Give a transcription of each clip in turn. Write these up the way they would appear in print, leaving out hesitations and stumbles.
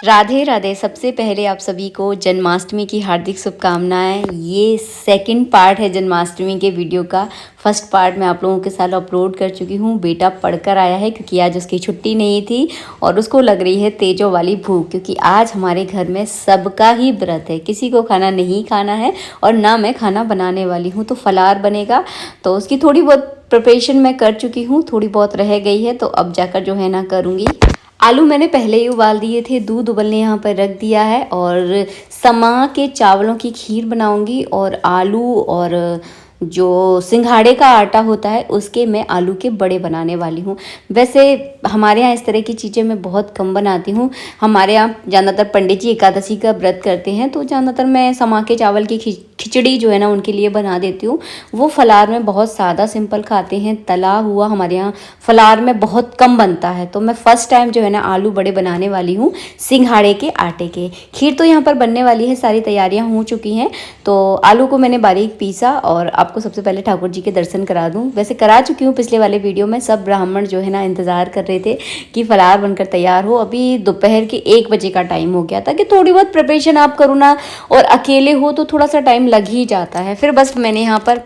राधे राधे। सबसे पहले आप सभी को जन्माष्टमी की हार्दिक शुभकामनाएं। ये सेकंड पार्ट है जन्माष्टमी के वीडियो का। फर्स्ट पार्ट मैं आप लोगों के साथ अपलोड कर चुकी हूँ। बेटा पढ़कर आया है क्योंकि आज उसकी छुट्टी नहीं थी और उसको लग रही है तेजों वाली भूख, क्योंकि आज हमारे घर में सबका ही व्रत है, किसी को खाना नहीं खाना है और ना मैं खाना बनाने वाली हूँ। तो फलार बनेगा, तो उसकी थोड़ी बहुत प्रिपरेशन मैं कर चुकी हूँ, थोड़ी बहुत रह गई है तो अब जाकर जो है ना करूँगी। आलू मैंने पहले ही उबाल दिए थे, दूध उबलने यहाँ पर रख दिया है और समा के चावलों की खीर बनाऊंगी। और आलू और जो सिंघाड़े का आटा होता है उसके मैं आलू के बड़े बनाने वाली हूँ। वैसे हमारे यहाँ इस तरह की चीज़ें मैं बहुत कम बनाती हूँ। हमारे यहाँ ज़्यादातर पंडित जी एकादशी का व्रत करते हैं, तो ज़्यादातर मैं समा के चावल की खिचड़ी जो है ना उनके लिए बना देती हूँ। वो फलार में बहुत सादा सिंपल खाते हैं, तला हुआ हमारे यहाँ फलार में बहुत कम बनता है। तो मैं फर्स्ट टाइम जो है ना आलू बड़े बनाने वाली हूँ सिंघाड़े के आटे के। खीर तो यहाँ पर बनने वाली है, सारी तैयारियाँ हो चुकी हैं। तो आलू को मैंने बारीक पीसा और आपको सबसे पहले ठाकुर जी के दर्शन करा दूँ। वैसे करा चुकी हूँ पिछले वाले वीडियो में। सब ब्राह्मण जो है ना इंतज़ार कर रहे थे कि फलार बनकर तैयार हो। अभी दोपहर के 1 बजे का टाइम हो गया था कि थोड़ी बहुत प्रिपरेशन आप करो ना, और अकेले हो तो थोड़ा सा टाइम लग ही जाता है। फिर बस मैंने यहाँ पर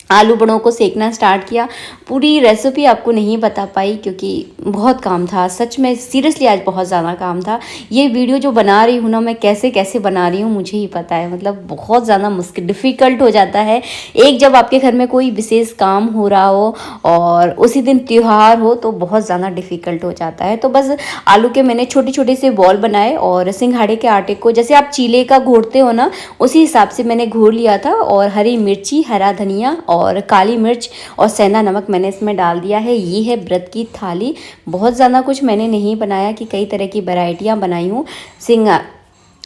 आलू बड़ों को सेकना स्टार्ट किया। पूरी रेसिपी आपको नहीं बता पाई क्योंकि बहुत काम था, सच में सीरियसली आज बहुत ज़्यादा काम था। ये वीडियो जो बना रही हूँ ना मैं कैसे कैसे बना रही हूँ मुझे ही पता है, मतलब बहुत ज़्यादा मुश्किल डिफ़िकल्ट हो जाता है। एक जब आपके घर में कोई विशेष काम हो रहा हो और उसी दिन त्यौहार हो तो बहुत ज़्यादा डिफ़िकल्ट हो जाता है। तो बस आलू के मैंने छोटे छोटे से बॉल बनाए और सिंघाड़े के आटे को जैसे आप चीले का घोटते हो ना उसी हिसाब से मैंने घोल लिया था। और हरी मिर्ची, हरा धनिया और काली मिर्च और सेंधा नमक मैंने इसमें डाल दिया है। ये है व्रत की थाली। बहुत ज़्यादा कुछ मैंने नहीं बनाया कि कई तरह की वैरायटियाँ बनाई हूँ।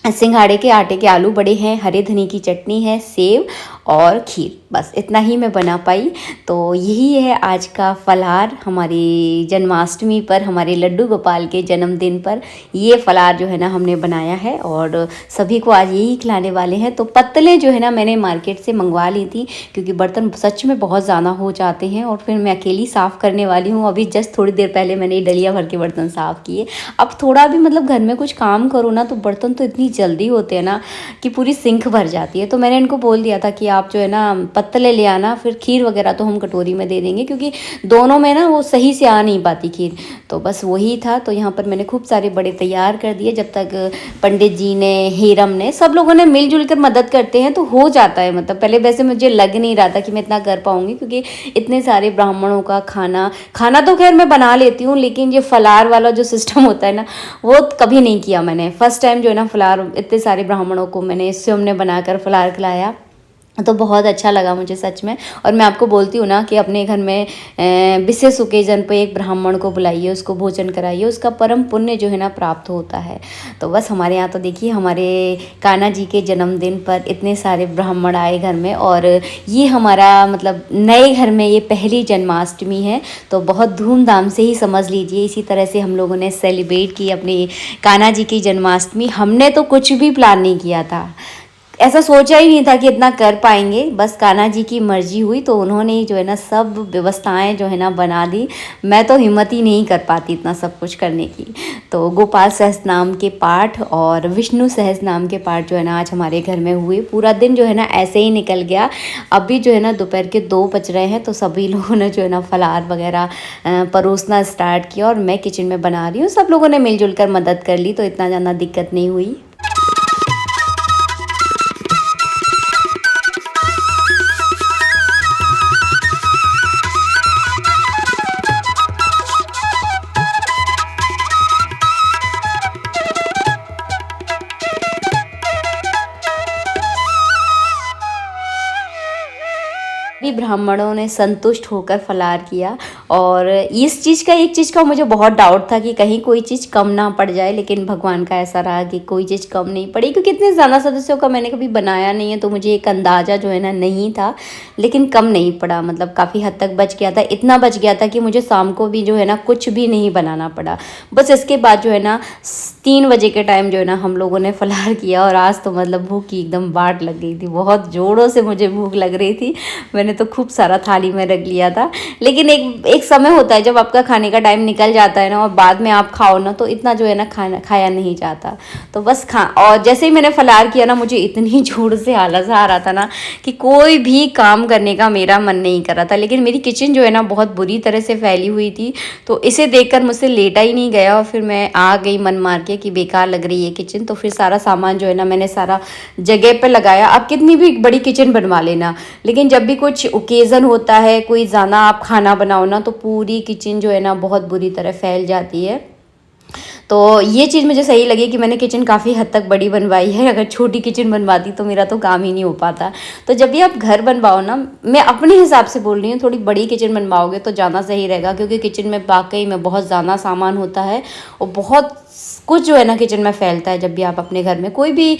सिंघाड़े के आटे के आलू बड़े हैं, हरे धनिया की चटनी है, सेव और खीर, बस इतना ही मैं बना पाई। तो यही है आज का फलार हमारी जन्माष्टमी पर, हमारे लड्डू गोपाल के जन्मदिन पर। ये फलार जो है ना हमने बनाया है और सभी को आज यही खिलाने वाले हैं। तो पत्तलें जो है ना मैंने मार्केट से मंगवा ली थी क्योंकि बर्तन सच में बहुत ज़्यादा हो जाते हैं और फिर मैं अकेली साफ़ करने वाली हूँ। अभी जस्ट थोड़ी देर पहले मैंने डलिया भर के बर्तन साफ़ किए। अब थोड़ा भी मतलब घर में कुछ काम करो ना तो बर्तन तो इतनी जल्दी होते हैं ना कि पूरी सिंक भर जाती है। तो मैंने इनको बोल दिया था कि आप जो है ना पत्तले ले आना, फिर खीर वगैरह तो हम कटोरी में दे देंगे क्योंकि दोनों में ना वो सही से आ नहीं पाती खीर। तो बस वही था। तो यहाँ पर मैंने खूब सारे बड़े तैयार कर दिए। जब तक पंडित जी ने, हीरम ने, सब लोगों ने मिलजुल कर मदद करते हैं तो हो जाता है। मतलब पहले वैसे मुझे लग नहीं रहा था कि मैं इतना कर पाऊँगी क्योंकि इतने सारे ब्राह्मणों का खाना तो खैर मैं बना लेती हूँ, लेकिन ये फलार वाला जो सिस्टम होता है ना वो कभी नहीं किया मैंने। फर्स्ट टाइम जो है ना फलार इतने सारे ब्राह्मणों को मैंने स्वयं ने बनाकर फलार खिलाया, तो बहुत अच्छा लगा मुझे सच में। और मैं आपको बोलती हूँ ना कि अपने घर में विशेष ओकेजन पे एक ब्राह्मण को बुलाइए, उसको भोजन कराइए, उसका परम पुण्य जो है ना प्राप्त होता है। तो बस हमारे यहाँ तो देखिए हमारे कान्हा जी के जन्मदिन पर इतने सारे ब्राह्मण आए घर में। और ये हमारा मतलब नए घर में ये पहली जन्माष्टमी है तो बहुत धूमधाम से ही समझ लीजिए। इसी तरह से हम लोगों ने सेलिब्रेट की अपनी कान्हा जी की जन्माष्टमी। हमने तो कुछ भी प्लान नहीं किया था, ऐसा सोचा ही नहीं था कि इतना कर पाएंगे। बस कान्हा जी की मर्जी हुई तो उन्होंने ही जो है ना सब व्यवस्थाएं जो है ना बना दी। मैं तो हिम्मत ही नहीं कर पाती इतना सब कुछ करने की। तो गोपाल सहस्त्र नाम के पाठ और विष्णु सहस्त्र नाम के पाठ जो है ना आज हमारे घर में हुए। पूरा दिन जो है ना ऐसे ही निकल गया। अभी जो है ना दोपहर के 2 बज रहे हैं तो सभी लोगों ने जो है ना फलार वगैरह परोसना स्टार्ट किया और मैं किचन में बना रही हूँ। सब लोगों ने मिलजुल कर मदद कर ली तो इतना ज़्यादा दिक्कत नहीं हुई। भी ब्राह्मणों ने संतुष्ट होकर फलार किया। और इस चीज़ का, एक चीज़ का मुझे बहुत डाउट था कि कहीं कोई चीज़ कम ना पड़ जाए, लेकिन भगवान का ऐसा रहा कि कोई चीज़ कम नहीं पड़ी क्योंकि इतने ज़्यादा सदस्यों का मैंने कभी बनाया नहीं है तो मुझे एक अंदाज़ा जो है ना नहीं था। लेकिन कम नहीं पड़ा, मतलब काफ़ी हद तक बच गया था। इतना बच गया था कि मुझे शाम को भी जो है ना कुछ भी नहीं बनाना पड़ा। बस इसके बाद जो है ना 3 बजे के टाइम जो है ना हम लोगों ने फलार किया। और आज तो मतलब भूख की एकदम बाट लग गई थी, बहुत ज़ोरों से मुझे भूख लग रही थी। मैंने तो खूब सारा थाली में रख लिया था। लेकिन एक समय होता है जब आपका खाने का टाइम निकल जाता है ना, और बाद में आप खाओ ना तो इतना जो है ना खाना खाया नहीं जाता। तो बस और जैसे ही मैंने फलार किया ना, मुझे इतनी जोर से आलस आ रहा था ना कि कोई भी काम करने का मेरा मन नहीं कर रहा था। लेकिन मेरी किचन जो है ना बहुत बुरी तरह से फैली हुई थी, तो इसे देखकर मुझसे लेटा ही नहीं गया, और फिर मैं आ गई मन मार के कि बेकार लग रही है किचन। तो फिर सारा सामान जो है ना मैंने सारा जगह पे लगाया। आप कितनी भी बड़ी किचन बनवा लेना, लेकिन जब भी कुछ ओकेज़न होता है, कोई ज़्यादा आप खाना बनाओ ना, तो पूरी किचन जो है ना बहुत बुरी तरह फैल जाती है। तो ये चीज़ मुझे सही लगी कि मैंने किचन काफ़ी हद तक बड़ी बनवाई है। अगर छोटी किचन बनवाती तो मेरा तो काम ही नहीं हो पाता। तो जब भी आप घर बनवाओ ना, मैं अपने हिसाब से बोल रही हूँ, थोड़ी बड़ी किचन बनवाओगे तो ज़्यादा सही रहेगा, क्योंकि किचन में वाकई में बहुत ज़्यादा सामान होता है और बहुत कुछ जो है ना किचन में फैलता है। जब भी आप अपने घर में कोई भी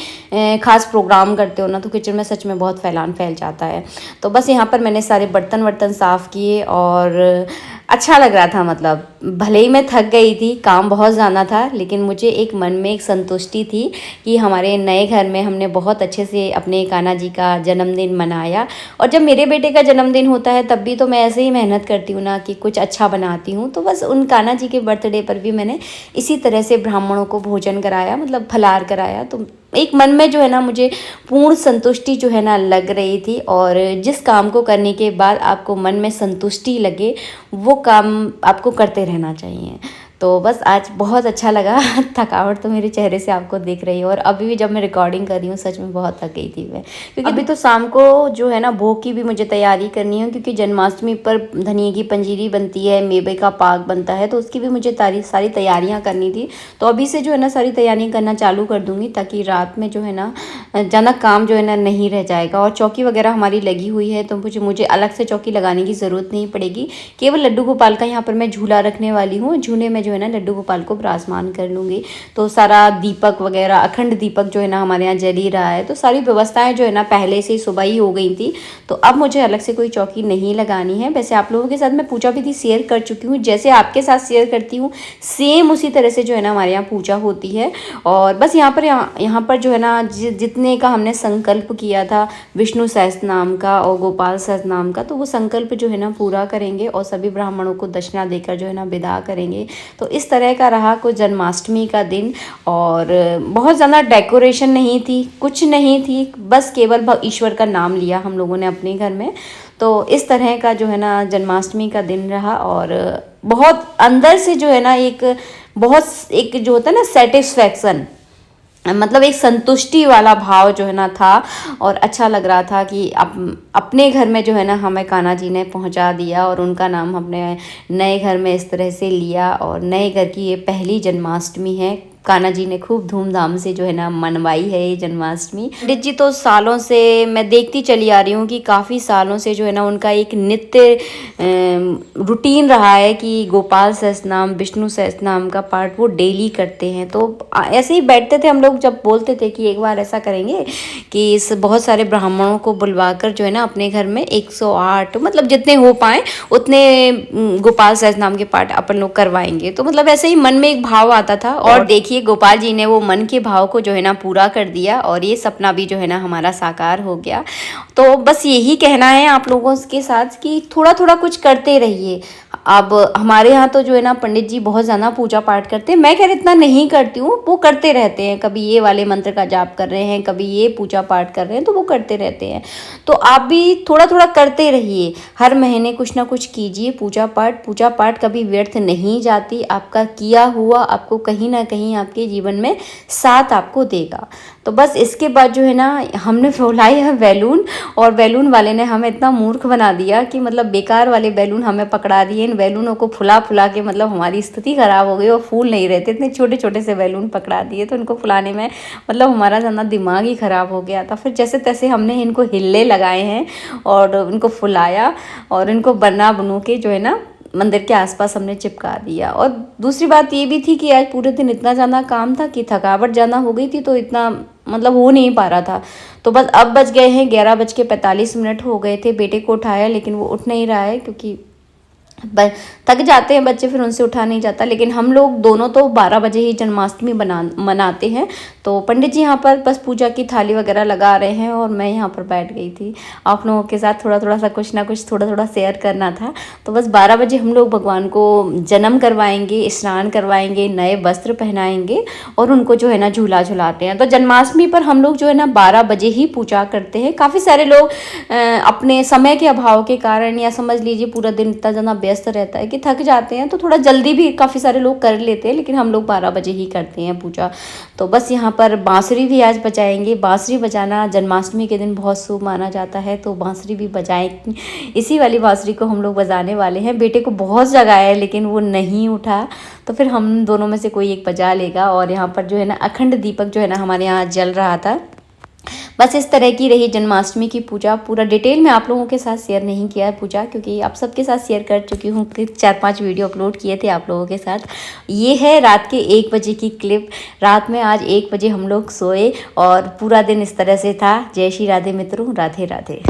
खास प्रोग्राम करते हो ना, तो किचन में सच में बहुत फैल जाता है। तो बस यहाँ पर मैंने सारे बर्तन वर्तन साफ़ किए और अच्छा लग रहा था। मतलब भले ही मैं थक गई थी, काम बहुत ज़्यादा था, लेकिन मुझे एक मन में एक संतुष्टि थी कि हमारे नए घर में हमने बहुत अच्छे से अपने कान्हा जी का जन्मदिन मनाया। और जब मेरे बेटे का जन्मदिन होता है तब भी तो मैं ऐसे ही मेहनत करती हूँ ना कि कुछ अच्छा बनाती हूँ। तो बस उन कान्हा जी के बर्थडे पर भी मैंने इसी तरह से ब्राह्मणों को भोजन कराया, मतलब फलार कराया। तो एक मन में जो है ना मुझे पूर्ण संतुष्टि जो है ना लग रही थी। और जिस काम को करने के बाद आपको मन में संतुष्टि लगे, वो काम आपको करते रहना चाहिए। तो बस आज बहुत अच्छा लगा। थकावट तो मेरे चेहरे से आपको दिख रही है, और अभी भी जब मैं रिकॉर्डिंग कर रही हूँ सच में बहुत थक गई थी मैं, क्योंकि अभी तो शाम को जो है ना भोग की भी मुझे तैयारी करनी है, क्योंकि जन्माष्टमी पर धनिए की पंजीरी बनती है, मेवे का पाक बनता है, तो उसकी भी मुझे सारी तैयारियाँ करनी थी। तो अभी से जो है ना सारी तैयारियाँ करना चालू कर दूँगी, ताकि रात में जो है ना ज़्यादा काम जो है ना नहीं रह जाएगा। और चौकी वगैरह हमारी लगी हुई है, तो मुझे अलग से चौकी लगाने की ज़रूरत नहीं पड़ेगी। केवल लड्डू गोपाल का यहाँ पर मैं झूला रखने वाली हूँ। झूले में जो है ना लड्डू गोपाल को विराजमान कर लूँगी। तो सारा दीपक वगैरह, अखंड दीपक जो है ना हमारे यहाँ जल ही रहा है। तो सारी व्यवस्थाएं जो है ना पहले से ही सुबह ही हो गई थी, तो अब मुझे अलग से कोई चौकी नहीं लगानी है। वैसे आप लोगों के साथ मैं पूजा विधि शेयर कर चुकी हूँ, जैसे आपके साथ शेयर करती हूँ सेम उसी तरह से जो है ना हमारे यहाँ पूजा होती है। और बस यहाँ पर जो है ना जितने का हमने संकल्प किया था विष्णु सहस्त्र नाम का और गोपाल सहस्त्र नाम का, तो वो संकल्प जो है ना पूरा करेंगे और सभी ब्राह्मणों को दक्षिणा देकर जो है ना विदा करेंगे। तो इस तरह का रहा कुछ जन्माष्टमी का दिन। और बहुत ज़्यादा डेकोरेशन नहीं थी, कुछ नहीं थी, बस केवल ईश्वर का नाम लिया हम लोगों ने अपने घर में। तो इस तरह का जो है ना जन्माष्टमी का दिन रहा। और बहुत अंदर से जो है ना एक जो होता है ना सेटिस्फैक्शन, मतलब एक संतुष्टि वाला भाव जो है ना था। और अच्छा लग रहा था कि अपने घर में जो है ना हमें कान्हा जी ने पहुंचा दिया, और उनका नाम हमने नए घर में इस तरह से लिया। और नए घर की ये पहली जन्माष्टमी है। कान्हा जी ने खूब धूमधाम से जो है ना मनवाई है ये जन्माष्टमी। पंडित जी तो सालों से मैं देखती चली आ रही हूँ कि काफ़ी सालों से जो है ना उनका एक नित्य रूटीन रहा है कि गोपाल सहस्त्र नाम, विष्णु सहस्त्र नाम का पाठ वो डेली करते हैं। तो ऐसे ही बैठते थे हम लोग, जब बोलते थे कि एक बार ऐसा करेंगे कि इस बहुत सारे ब्राह्मणों को बुलवाकर जो है ना अपने घर में 108 मतलब जितने हो पाए उतने गोपाल सहस्त्र नाम के पाठ अपन लोग करवाएंगे। तो मतलब ऐसे ही मन में एक भाव आता था। और देखिए गोपाल जी ने वो मन के भाव को जो है ना पूरा कर दिया, और ये सपना भी जो है ना हमारा साकार हो गया। तो बस यही कहना है आप लोगों के साथ कि थोड़ा थोड़ा कुछ करते रहिए। अब हमारे यहाँ तो जो है ना पंडित जी बहुत ज़्यादा पूजा पाठ करते हैं, मैं खैर इतना नहीं करती हूँ, वो करते रहते हैं। कभी ये वाले मंत्र का जाप कर रहे हैं, कभी ये पूजा पाठ कर रहे हैं, तो वो करते रहते हैं। तो आप भी थोड़ा थोड़ा करते रहिए, हर महीने कुछ ना कुछ कीजिए पूजा पाठ कभी व्यर्थ नहीं जाती। आपका किया हुआ आपको कहीं ना कहीं आपके जीवन में साथ आपको देगा। तो बस इसके बाद जो है ना हमने फुलाई है बैलून, और बैलून वाले ने हमें इतना मूर्ख बना दिया कि मतलब बेकार वाले बैलून हमें पकड़ा दिए। इन बैलूनों को फुला के मतलब हमारी स्थिति ख़राब हो गई, और फूल नहीं रहते, इतने छोटे छोटे से बैलून पकड़ा दिए। तो इनको फुलाने में मतलब हमारा ज़्यादा दिमाग ही ख़राब हो गया था। फिर जैसे तैसे हमने इनको हिल्ले लगाए हैं और इनको फुलाया, और इनको बनू के जो है ना मंदिर के आसपास हमने चिपका दिया। और दूसरी बात ये भी थी कि आज पूरे दिन इतना ज़्यादा काम था कि थकावट ज़्यादा हो गई थी, तो इतना मतलब हो नहीं पा रहा था। तो बस अब बज गए हैं 11:45 हो गए थे। बेटे को उठाया लेकिन वो उठ नहीं रहा है, क्योंकि थक जाते हैं बच्चे, फिर उनसे उठा नहीं जाता। लेकिन हम लोग दोनों तो 12 बजे ही जन्माष्टमी मनाते हैं। तो पंडित जी यहाँ पर बस पूजा की थाली वगैरह लगा रहे हैं और मैं यहाँ पर बैठ गई थी आप लोगों के साथ थोड़ा थोड़ा सा कुछ ना कुछ थोड़ा थोड़ा शेयर करना था। तो बस 12 बजे हम लोग भगवान को जन्म करवाएंगे, स्नान करवाएंगे, नए वस्त्र पहनाएंगे और उनको जो है ना झूला झुलाते हैं। तो जन्माष्टमी पर हम लोग जो है ना 12 बजे ही पूजा करते हैं। काफ़ी सारे लोग अपने समय के अभाव के कारण या समझ लीजिए पूरा दिन इतना ज़्यादा व्यस्त रहता है कि थक जाते हैं, तो थोड़ा जल्दी भी काफ़ी सारे लोग कर लेते हैं, लेकिन हम लोग 12 बजे ही करते हैं पूजा। तो बस यहाँ पर बांसुरी भी आज बजाएंगे। बांसुरी बजाना जन्माष्टमी के दिन बहुत शुभ माना जाता है, तो बांसुरी भी बजाएं। इसी वाली बांसुरी को हम लोग बजाने वाले हैं। बेटे को बहुत जगाया है लेकिन वो नहीं उठा, तो फिर हम दोनों में से कोई एक बजा लेगा। और यहाँ पर जो है ना अखंड दीपक जो है ना हमारे यहाँ जल रहा था। बस इस तरह की रही जन्माष्टमी की पूजा। पूरा डिटेल में आप लोगों के साथ शेयर नहीं किया है पूजा, क्योंकि आप सबके साथ शेयर कर चुकी हूँ। 4-5 वीडियो अपलोड किए थे आप लोगों के साथ। ये है रात के 1 बजे की क्लिप। रात में आज 1 बजे हम लोग सोए और पूरा दिन इस तरह से था। जय श्री राधे मित्रों, राधे राधे।